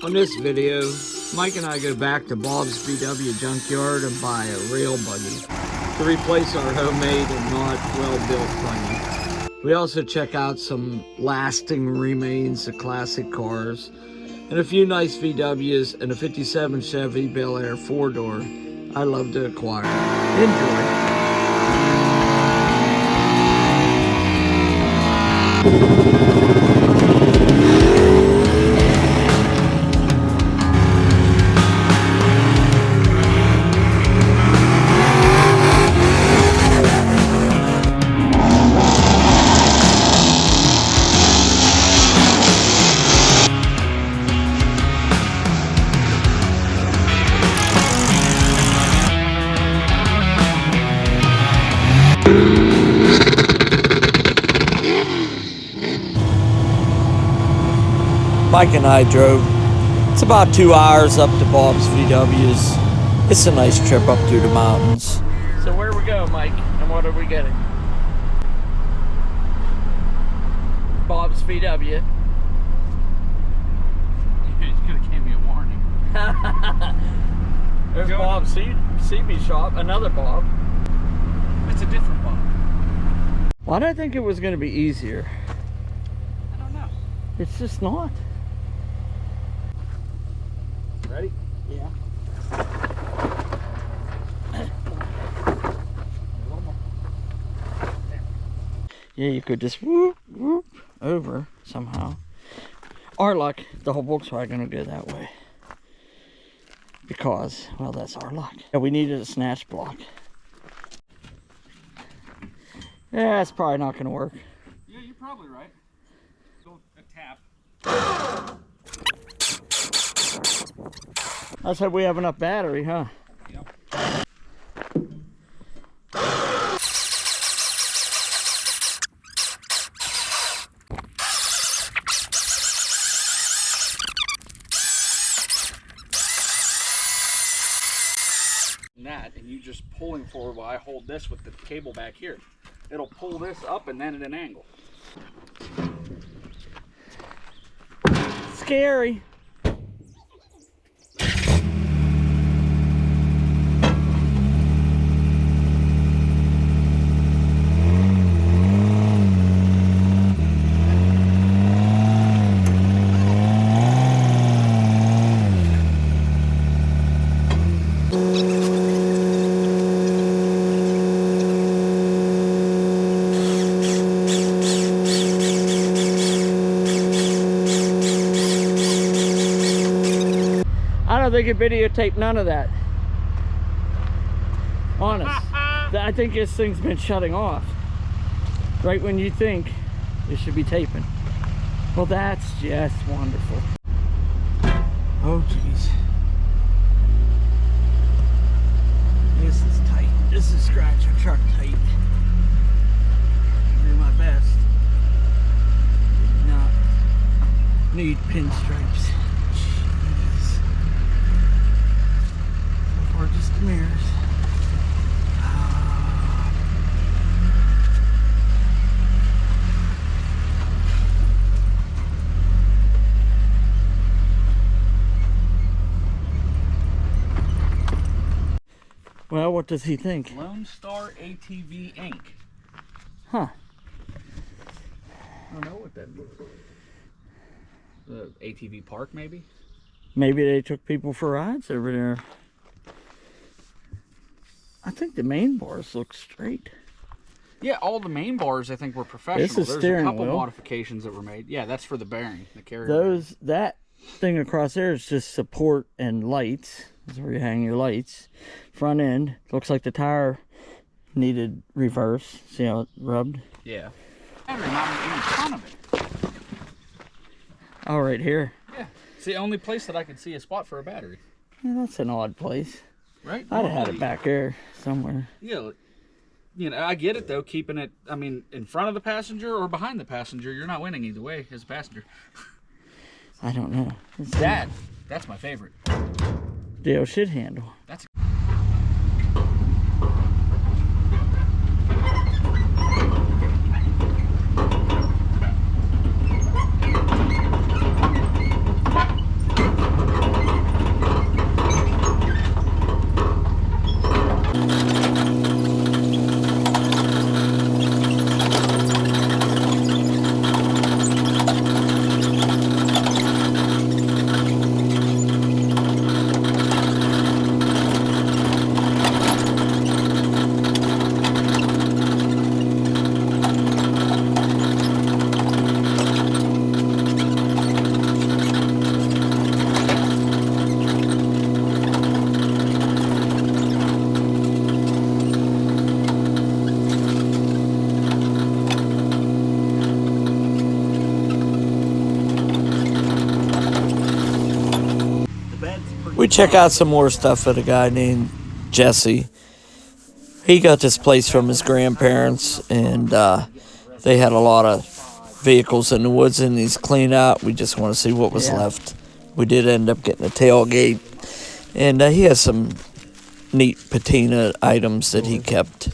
On this video, Mike and I go back to Bob's VW junkyard and buy a rail buggy to replace our homemade and not well-built buggy. We also check out some lasting remains of classic cars and a few nice VWs and a 57 Chevy Belair 4-door I love to acquire. Enjoy. Mike and I drove. It's about 2 hours up to Bob's VW's. It's a nice trip up through the mountains. So where we go, Mike, and what are we getting? Bob's VW. You could have gave me a warning. There's Bob's CB shop, another Bob. It's a different Bob. Why did I think it was going to be easier? I don't know. It's just not. Ready? Yeah. Yeah, you could just whoop, whoop over somehow. Our luck, the whole Volkswagen will go that way. Because, well, that's our luck. Yeah, we needed a snatch block. Yeah, it's probably not going to work. Yeah, you're probably right. Go a tap. Let's hope we have enough battery, huh? Yep. That, and you just pulling forward while I hold this with the cable back here. It'll pull this up and then at an angle. Scary. I don't think it videotaped none of that. Honest. I think this thing's been shutting off. Right when you think it should be taping. Well, that's just wonderful. Oh, geez. This is tight. This is scratch our truck tight. Do my best. Not need pinstripes. Or just the mirrors. Well, what does he think? Lone Star ATV Inc. Huh. I don't know what that means. The ATV park, maybe? Maybe they took people for rides over there. I think the main bars look straight. Yeah, all the main bars I think were professional. This is There's steering a couple wheel. modifications that were made. Yeah, that's for the bearing, the carrier. That thing across there is just support and lights. That's where you hang your lights. Front end looks like the tire needed reverse. See how it rubbed? Yeah. Battery mounted in front of it. Oh, right here. Yeah. It's the only place that I could see a spot for a battery. Yeah, that's an odd place. Right? I'd have had it back there somewhere. Yeah. You know, I get it though, keeping it, I mean, in front of the passenger or behind the passenger, you're not winning either way as a passenger. I don't know. That's my favorite. The old shit handle. That's We check out some more stuff at a guy named Jesse. He got this place from his grandparents, and they had a lot of vehicles in the woods, and he's cleaned out. We just want to see what was left. We did end up getting a tailgate, and he has some neat patina items that he kept,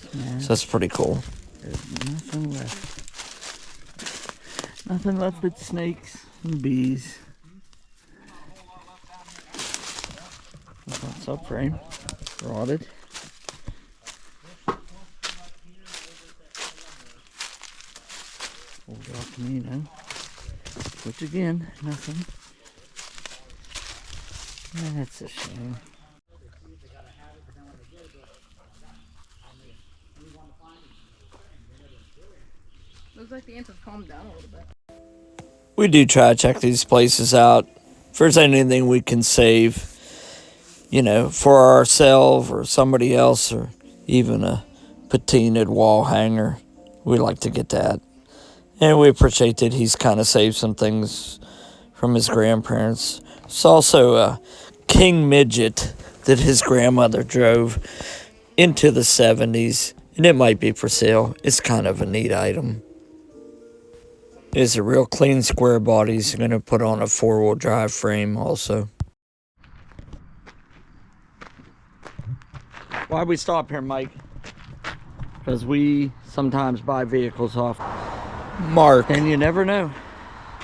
so that's pretty cool. There's nothing left. Nothing left but snakes and bees. Subframe, rotted. Old El Camino. Which again, nothing. That's a shame. Looks like the ants have calmed down a little bit. We do try to check these places out. If there's anything we can save, you know, for ourselves or somebody else, or even a patinaed wall hanger, we like to get that. And we appreciate that he's kind of saved some things from his grandparents. It's also a King Midget that his grandmother drove into the 70s, and it might be for sale. It's kind of a neat item. It's a real clean square body. He's going to put on a 4-wheel drive frame also. Why'd we stop here, Mike? Because we sometimes buy vehicles off Mark. And you never know.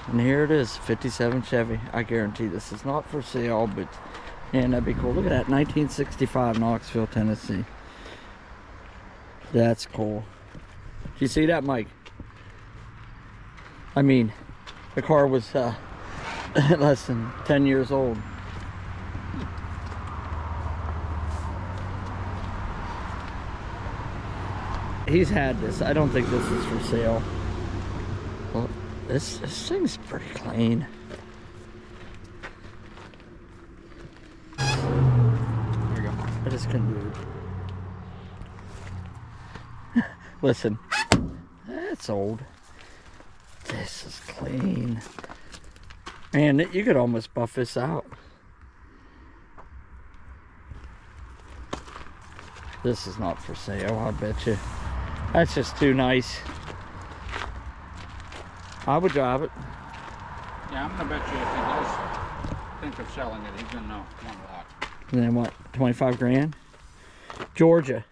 And here it is, 57 Chevy. I guarantee this is not for sale, but man, that'd be cool. Look at that, 1965 Knoxville, Tennessee. That's cool. Did you see that, Mike? I mean, the car was less than 10 years old. He's had this. I don't think this is for sale. Well, this thing's pretty clean. There you go. I just couldn't do it. Listen, that's old. This is clean. Man, you could almost buff this out. This is not for sale, I bet you. That's just too nice. I would drive it. Yeah, I'm gonna bet you if he does think of selling it, he's gonna want a lot. And then what, 25 grand? Georgia.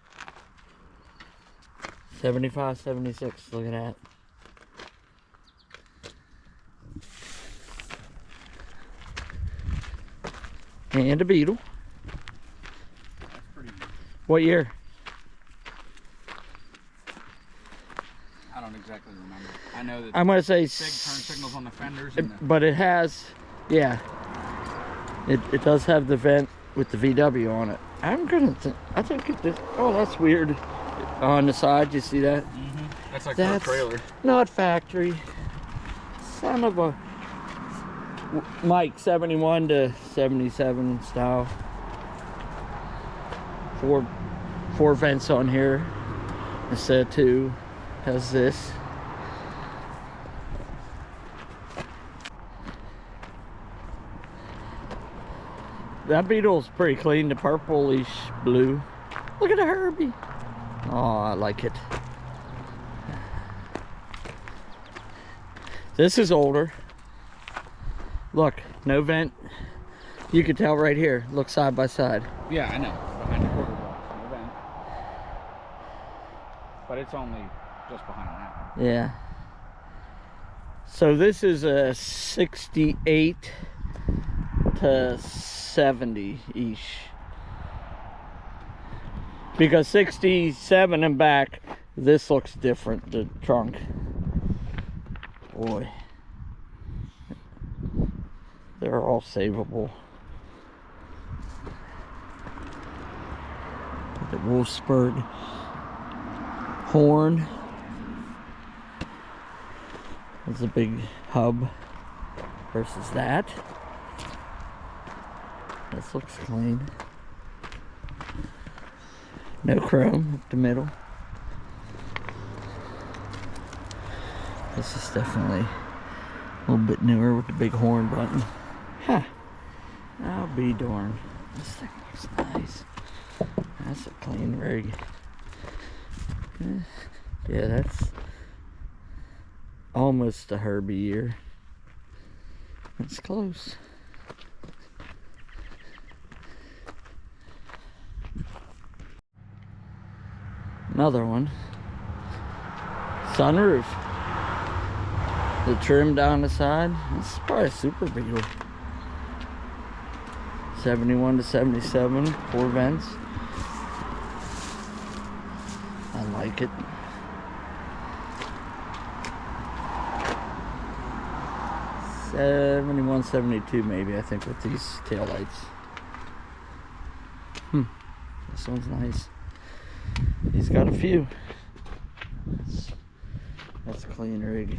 75, 76, look at that. And a Beetle. That's pretty neat. What year? I don't exactly remember. I know that I'm gonna say big turn signals on the fenders. And but it has, yeah. It does have the vent with the VW on it. I think it did. Oh, that's weird. On the side, you see that? that's like That's for a trailer. not factory. Son of a Mike, 71 to 77 style. Four vents on here instead of 2. Has this. That Beetle's pretty clean, the purplish blue. Look at the Herbie. Oh, I like it. This is older. Look, no vent. You can tell right here. Look side by side. Yeah, I know. Behind the quarter wall. No vent. But it's only just behind that. Yeah. So this is a 68 to 70-ish. Because 67 and back, this looks different, the trunk. Boy. They're all savable. The Wolfsburg horn. There's a big hub versus that. This looks clean. No chrome up the middle. This is definitely a little bit newer with the big horn button. Huh. I'll be darned. This thing looks nice. That's a clean rig. Yeah, that's almost a Herbie year. That's close. Another one. Sunroof. The trim down the side. This is probably a Super Beetle. 71 to 77, 4 vents. I like it. '71, '72 maybe, I think, with these taillights. This one's nice. He's got a few. That's a clean rig.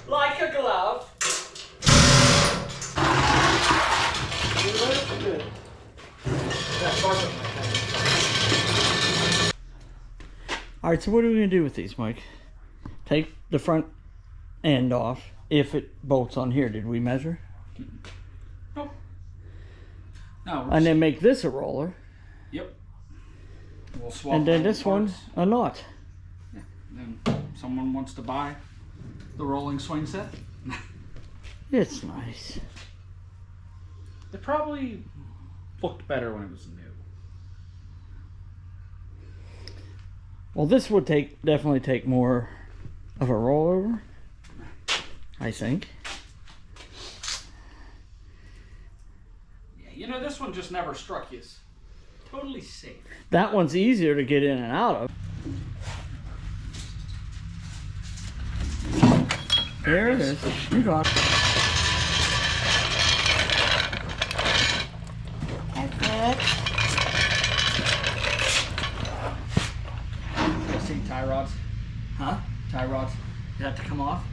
Like a glove. Good. All right, so what are we gonna do with these, Mike? Take the front end off. If it bolts on here, did we measure? Nope. No. And then make this a roller. Yep. We'll swap. And then all the this one parts. a knot. Yeah. Then someone wants to buy the rolling swing set. It's nice. It probably looked better when it was new. Well, this would definitely take more of a rollover, I think. Yeah, you know, this one just never struck you as totally safe. That one's easier to get in and out of. There it is. You got it. See tie rods? Huh? Tie rods? You have to come off?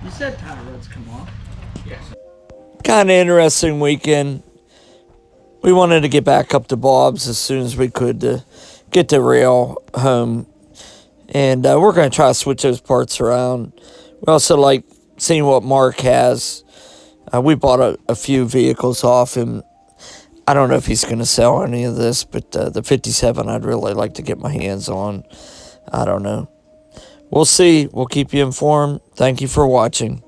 You said tie rods come off. Yes. Kind of interesting weekend. We wanted to get back up to Bob's as soon as we could to get the rail home. And we're going to try to switch those parts around. We also like seeing what Mark has. We bought a few vehicles off him. I don't know if he's going to sell any of this, but the 57 I'd really like to get my hands on. I don't know. We'll see. We'll keep you informed. Thank you for watching.